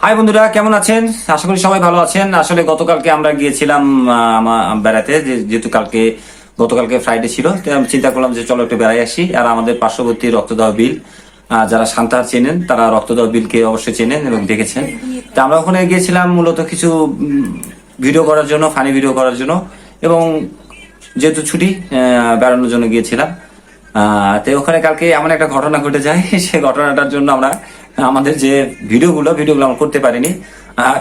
High বন্ধুরা, কেমন আছেন? আশা করি সবাই ভালো আছেন। আসলে গতকালকে আমরা গিয়েছিলাম বেড়াতে, যেহেতু গতকালকে ফ্রাইডে ছিল, তো আমি চিন্তা করলাম যে চলো একটু বেড়াই আসি। আর আমাদের পার্শ্ববর্তী রক্তদাহ বিল, যারা শান্তাহার চেনেন তারা রক্তদাহ বিলকে অবশ্যই চেনেন এবং দেখেছেন। তো আমরা ওখানে গিয়েছিলাম মূলত কিছু ভিডিও করার জন্য, ফানি ভিডিও করার জন্য, এবং যেহেতু ছুটি বেড়ানোর জন্য গিয়েছিলাম। তো ওখানে কালকে এমন একটা ঘটনা ঘটে যায়, সেই ঘটনাটার জন্য আমরা আমাদের যে ভিডিওগুলো আমরা করতে পারিনি।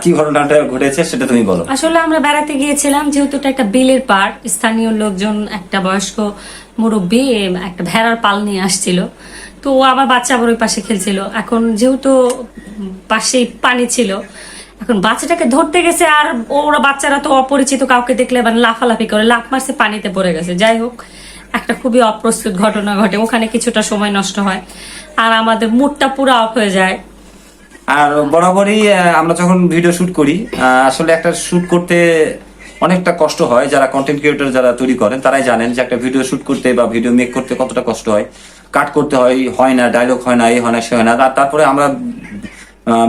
কি ঘটনাটা ঘটেছে সেটা তুমি বলো। আসলে আমরা বেড়াতে গিয়েছিলাম, যেহেতু এটা একটা বিলের পার, স্থানীয় লোকজন একটা বয়স্ক মুরব্বী একটা ভেড়ার পাল নিয়ে আসছিল। তো আমার বাচ্চা আবার ওই পাশে খেলছিল। এখন যেহেতু পাশে পানি ছিল, এখন বাচ্চাটাকে ধরতে গেছে, আর ওরা বাচ্চারা তো অপরিচিত কাউকে দেখলে মানে লাফালাফি করে, লাফ মারছে, পানিতে পড়ে গেছে। যাই হোক, একটা খুবই অপ্রস্তুত ঘটনা ঘটে, ওখানে কিছুটা সময় নষ্ট হয় আর আমাদের মুডটা পুরো অফ হয়ে যায়। আর বরাবরই আমরা যখন ভিডিও শুট করি, আসলে একটা শুট করতে অনেকটা কষ্ট হয়। যারা কন্টেন্ট ক্রিয়েটর যারা তৈরি করেন তারাই জানেন যে একটা ভিডিও শুট করতে বা ভিডিও মেক করতে কতটা কষ্ট হয়। কাট করতে হয় না, ডায়লগ হয় না, এই হয় না, সে হয় না। তারপরে আমরা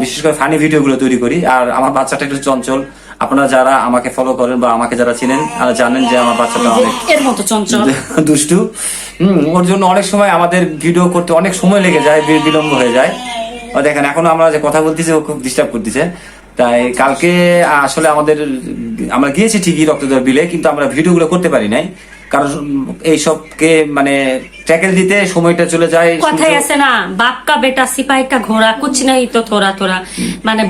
বিশেষ করে ফানি ভিডিওগুলো তৈরি করি। আর আমার বাচ্চাটা একটু চঞ্চল। আপনারা যারা আমাকে ফলো করেন বা আমাকে যারা চিনেন জানেন যে আমার বাচ্চাটা অনেক এর মতো চঞ্চল, দুষ্টু। ওর জন্য অনেক সময় আমাদের ভিডিও করতে অনেক সময় লেগে যায়, বিলম্ব হয়ে যায়। দেখেন এখন আমরা যে কথা বলতেছি ও খুব ডিস্টার্ব করতেছে। তাই কালকে আসলে আমরা গিয়েছি ঠিকই রক্তদাহ বিলে, কিন্তু আমরা ভিডিওগুলো করতে পারি নাই, কারণ এইসবকে মানে ট্যাকেল দিতে সময়টা চলে যায়। কথাই আছে না, বাপ কা বেটা সিপাহি কা ঘোড়া, কুছ নাই তো থোড়া থোড়া। মানে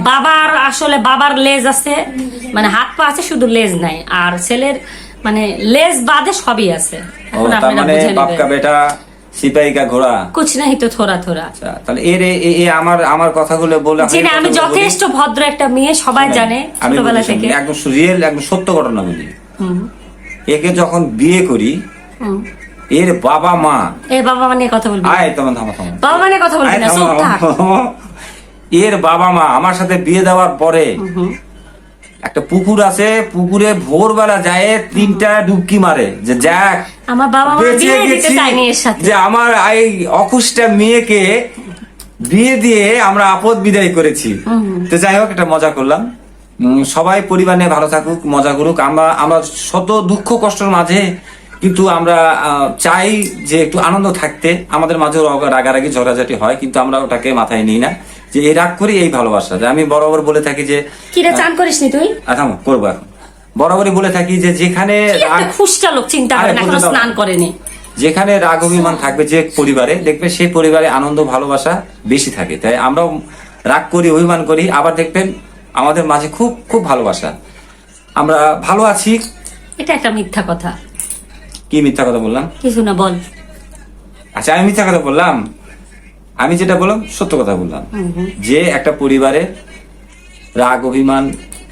বাবার লেজ আছে, মানে হাত পা আছে, শুধু লেজ নাই। আর ছেলের মানে লেজ বাদে সবই আছে। এখন তার আপনারা মানে বুঝে বাপ কা নেবেন, বেটা সিপাহি কা ঘোড়া, কুছ নাই তো থোড়া থোড়া। তাহলে আমার কথাগুলো বলে আমি যথেষ্ট ভদ্র একটা মেয়ে, সবাই জানে ছোটবেলা থেকে। একদম রিয়েল, একদম সত্য ঘটনা বলি। একে যখন বিয়ে করি, এর বাবা মা, বাবা মানে কথা বলবি, বাবা মানে কথা বলবি না, চুপ থাক। এর বাবা মা আমার সাথে বিয়ে দেওয়ার পরে একটা পুকুর আছে, পুকুরে ভোরবেলা যায় 3টা ডুবকি মারে, যে যাক আমার বাবা মা বিয়ে দিতে চায়নি এর সাথে, যে আমার এই অকুষ্টা মেয়েকে বিয়ে দিয়ে আমরা আপদ বিদায় করেছি। তো যাই হোক, একটা মজা করলাম। সবাই পরিবার নিয়ে ভালো থাকুক, মজা করুক। আমরা শত দুঃখ কষ্টের মাঝে কিন্তু আমরা চাই যে একটু আনন্দ থাকতে। আমাদের মাঝেও রাগারাগি ঝগড়াঝাটি হয়, কিন্তু আমরা ওটাকে মাথায় নিই না, যে এই রাগ করি এই ভালোবাসা। আমি বরাবর বলে থাকি যে কিরে চান করিস নি তুই? করবো এখন। বরাবরই বলে থাকি যে যেখানে খুশটা লোক চিন্তা করে এখনো স্নান করেনি, যেখানে রাগ অভিমান থাকবে যে পরিবারে, দেখবে সেই পরিবারে আনন্দ ভালোবাসা বেশি থাকে। তাই আমরাও রাগ করি, অভিমান করি, আবার দেখবেন আমাদের মাঝে খুব খুব ভালোবাসা, আমরা ভালো আছি। এটা একটা মিথ্যা কথা। কি মিথ্যা কথা বললাম? কিছু না, বল। আচ্ছা, আমি মিথ্যা কথা বললাম? আমি যেটা বললাম সত্য কথা বললাম, যে একটা পরিবারে রাগ অভিমান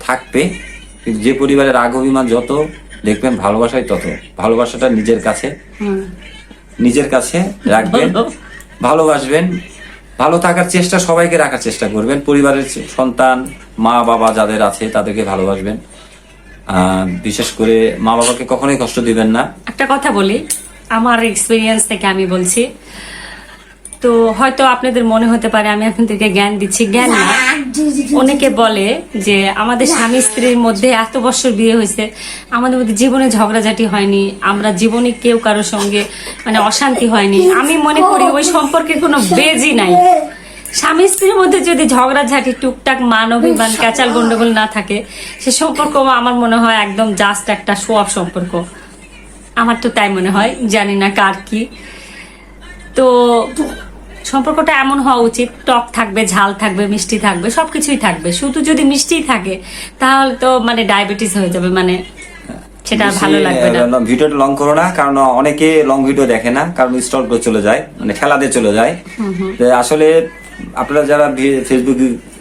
থাকবে, কিন্তু যে পরিবারে রাগ অভিমান যত, দেখবেন ভালোবাসাই তত। ভালোবাসাটা নিজের কাছে রাখবেন, ভালোবাসবেন, ভালো থাকার চেষ্টা, সবাইকে রাখার চেষ্টা করবেন। পরিবারের সন্তান, মা বাবা যাদের আছে তাদেরকে ভালোবাসবেন। বিশেষ করে মা বাবাকে কখনোই কষ্ট দিবেন না। একটা কথা বলি, আমার এক্সপিরিয়েন্স থেকে আমি বলছি। তো হয়তো আপনাদের মনে হতে পারে আমি এখন থেকে জ্ঞান দিচ্ছি, জ্ঞান না। অনেকে বলে যে আমাদের স্বামী স্ত্রীর মধ্যে এত বছর বিয়ে হয়েছে, আমাদের মধ্যে জীবনে ঝগড়াঝাটি হয়নি, আমরা জীবনে কেউ কারোর সঙ্গে মানে অশান্তি হয়নি। আমি মনে করি ওই সম্পর্কের কোনো বেজই নাই। স্বামী স্ত্রীর মধ্যে যদি ঝগড়াঝাটি, টুকটাক মান অভিমান, ক্যাচাল গন্ডগোল না থাকে, সে সম্পর্ক আমার মনে হয় একদম জাস্ট একটা শো অফ সম্পর্ক। আমার তো তাই মনে হয়, জানি না কার কি। তো সম্পর্কটা এমন হওয়া উচিত, টক থাকবে, ঝাল থাকবে, মিষ্টি থাকবে, সবকিছুই থাকবে। শুধু যদি মিষ্টি থাকে তাহলে তো মানে ডায়াবেটিস হয়ে যাবে, মানে সেটা ভালো লাগবে না। ভিডিওটা লং করো না, কারণ অনেকে লং ভিডিও দেখে না, কারণ স্টল করে চলে যায়, মানে খেলাতে চলে যায়। আসলে আপনারা যারা ফেসবুক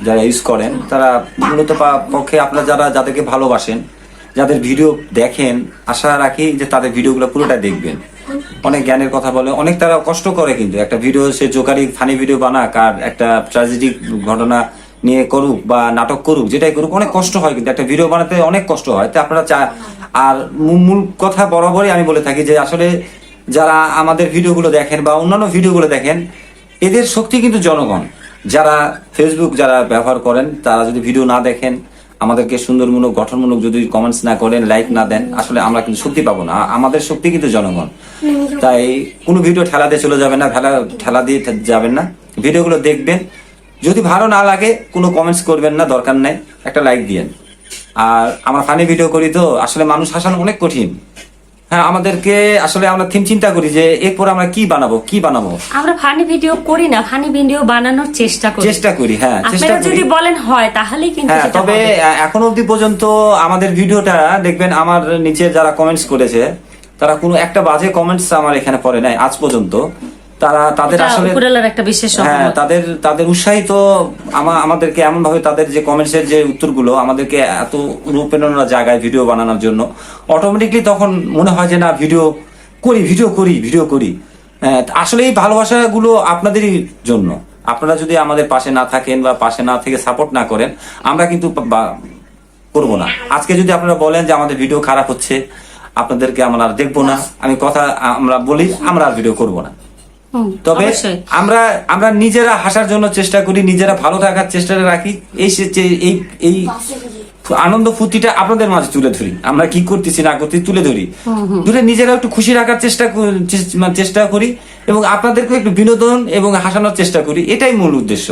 যারা ইউজ করেন, তারা মূলত পক্ষে আপনারা যাদেরকে ভালোবাসেন, যাদের ভিডিও দেখেন, আশা রাখি যে তাদের ভিডিওগুলো পুরোটা দেখবেন। অনেক জ্ঞানের কথা বলে, অনেক তারা কষ্ট করে, কিন্তু একটা ভিডিও সে জোকারি ফানি ভিডিও বানাক আর একটা ট্র্যাজেডিক ঘটনা নিয়ে করুক বা নাটক করুক, যেটাই করুক, অনেক কষ্ট হয়, কিন্তু একটা ভিডিও বানাতে অনেক কষ্ট হয়। তো আপনারা আর মূল কথা বরাবরই আমি বলে থাকি যে আসলে যারা আমাদের ভিডিওগুলো দেখেন বা অন্যান্য ভিডিওগুলো দেখেন, এদের শক্তি কিন্তু জনগণ। যারা ফেসবুক যারা ব্যবহার করেন তারা যদি ভিডিও না দেখেন, আমাদেরকে সুন্দরমূলক গঠনমূলক যদি কমেন্টস না করেন, লাইক না দেন, আসলে আমরা কিন্তু শক্তি পাবো না। আমাদের শক্তি কিন্তু জনগণ। তাই কোনো ভিডিও ঠেলা দিয়ে চলে যাবেন না, ঠেলা দিয়ে যাবেন না, ভিডিওগুলো দেখবেন। যদি ভালো না লাগে কোনো কমেন্টস করবেন না, দরকার নাই, একটা লাইক দিয়েন। আর আমরা ফানি ভিডিও করি তো আসলে মানুষ হাসানো অনেক কঠিন। হ্যাঁ, আমাদেরকে আসলে আমরা থিম চিন্তা করি যে এরপর আমরা কি বানাবো। আমরা ফানি ভিডিও করি না, ফানি ভিডিও বানানোর চেষ্টা করি। হ্যাঁ, চেষ্টা আপনারা করি। যদি বলেন হয় তাহলেই কিন্তু হ্যাঁ, সেটা তবে হবে। এখন অবধি পর্যন্ত আমাদের ভিডিওটা দেখবেন, আমার নিচে যারা কমেন্টস করেছে তারা কোনো একটা বাজে কমেন্টস আমার এখানে পড়ে নাই আজ পর্যন্ত। তাদের এটা আসলে উপরওয়ালার একটা বিশেষ হ্যাঁ, রহমত। তাদের উৎসাহিত আমাদেরকে এমন ভাবে তাদের যে কমেন্টসের যে উত্তরগুলো আমাদেরকে এত অনুপ্রেরণার জায়গায় ভিডিও বানানোর জন্য, অটোমেটিকলি তখন মনে হয় যে না, ভিডিও করি। আসলে এই ভালোবাসাগুলো আপনাদেরই জন্য। আপনারা যদি আমাদের পাশে না থাকেন বা পাশে না থেকে সাপোর্ট না করেন, আমরা কিন্তু করবো না। আজকে যদি আপনারা বলেন যে আমাদের ভিডিও খারাপ হচ্ছে, আপনাদেরকে আমরা আর দেখবো না, আমরা বলি আমরা আর ভিডিও করবো না। তবে অবশ্যই। আমরা নিজেরা হাসার জন্য চেষ্টা করি, নিজেরা ভালো থাকার চেষ্টা রাখি। এই আনন্দ ফুর্তিটা আপনাদের মাঝে তুলে ধরি। আমরা কি করতেছি না করতেছি তুলে ধরি, নিজেরা একটু খুশি রাখার চেষ্টা করি এবং আপনাদেরকে একটু বিনোদন এবং হাসানোর চেষ্টা করি। এটাই মূল উদ্দেশ্য।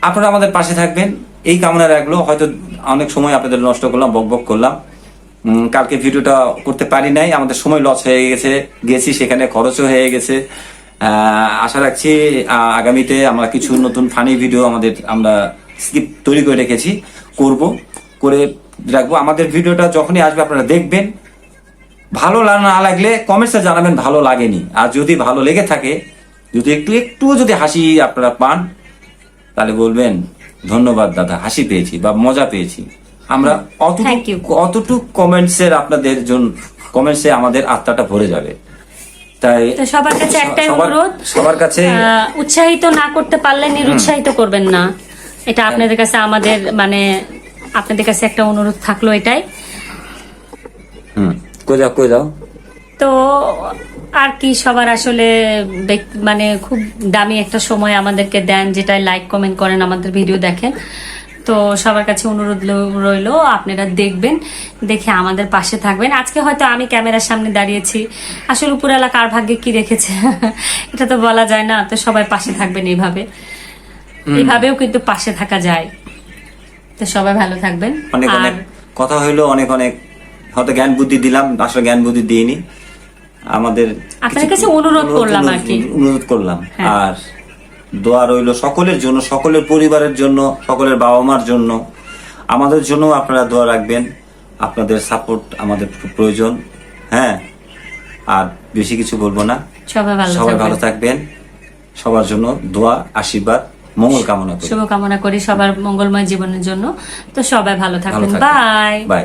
আপনারা আমাদের পাশে থাকবেন এই কামনা রাখলো। হয়তো অনেক সময় আপনাদের নষ্ট করলাম, বকবক করলাম। কালকে ভিডিওটা করতে পারি নাই, আমাদের সময় লস হয়ে গেছি, সেখানে খরচও হয়ে গেছে। আশা রাখছি আগামীতে আমরা কিছু নতুন ফানি ভিডিও আমরা স্ক্রিপ্ট তৈরি করে রেখেছি, করে রাখবো। আমাদের ভিডিওটা যখনই আসবে আপনারা দেখবেন। ভালো না লাগলে কমেন্টসে জানাবেন ভালো লাগেনি। আর যদি ভালো লেগে থাকে, যদি একটুও যদি হাসি আপনারা পান, তাহলে বলবেন ধন্যবাদ দাদা, হাসি পেয়েছি বা মজা পেয়েছি। আমরা Thank you. অতটুক কমেন্টসের আপনাদের জন্য কমেন্টসে আমাদের আত্মাটা ভরে যাবে। তাই তো সবার কাছে একটাই অনুরোধ, সবার কাছে উৎসাহিত না করতে পারলে নিরুৎসাহিত করবেন না। এটা আপনাদের কাছে আপনাদের কাছে একটা অনুরোধ থাকলো, এটাই। কই যাও। তো আর কি, সবার আসলে খুব দামি একটা সময় আমাদেরকে দেন, যেটাই লাইক কমেন্ট করেন, আমাদের ভিডিও দেখেন। তো সবার কাছে অনুরোধ রইলো, আপনারা দেখবেন, দেখে আমাদের পাশে থাকবেন। আজকে হয়তো আমি ক্যামেরার সামনে দাঁড়িয়েছি, আসলে উপরওয়ালা কার ভাগ্যে কি রেখেছে এটা তো বলা যায় না। তো সবাই পাশে থাকবেন, এইভাবেও কিন্তু পাশে থাকা যায়। তো সবাই ভালো থাকবেন। অনেক আর কথা হইলো, অনেক হয়তো জ্ঞান বুদ্ধি দিলাম, আসলে জ্ঞান বুদ্ধি দিইনি। আপনাদের কাছে অনুরোধ করলাম আর কি। অনুরোধ করলাম। হ্যাঁ। আর দোয়া রইলো সকলের জন্য, সকলের পরিবারের জন্য, সকলের বাবা মার জন্য, আমাদের জন্য আপনারা দোয়া রাখবেন। আপনাদের সাপোর্ট আমাদের খুব প্রয়োজন। হ্যাঁ, আর বেশি কিছু বলবো না। সবাই ভালো থাকবেন। সবার জন্য দোয়া, আশীর্বাদ, মঙ্গল কামনা করি, শুভকামনা করি সবার মঙ্গলময় জীবনের জন্য। তো সবাই ভালো থাকবেন। বাই।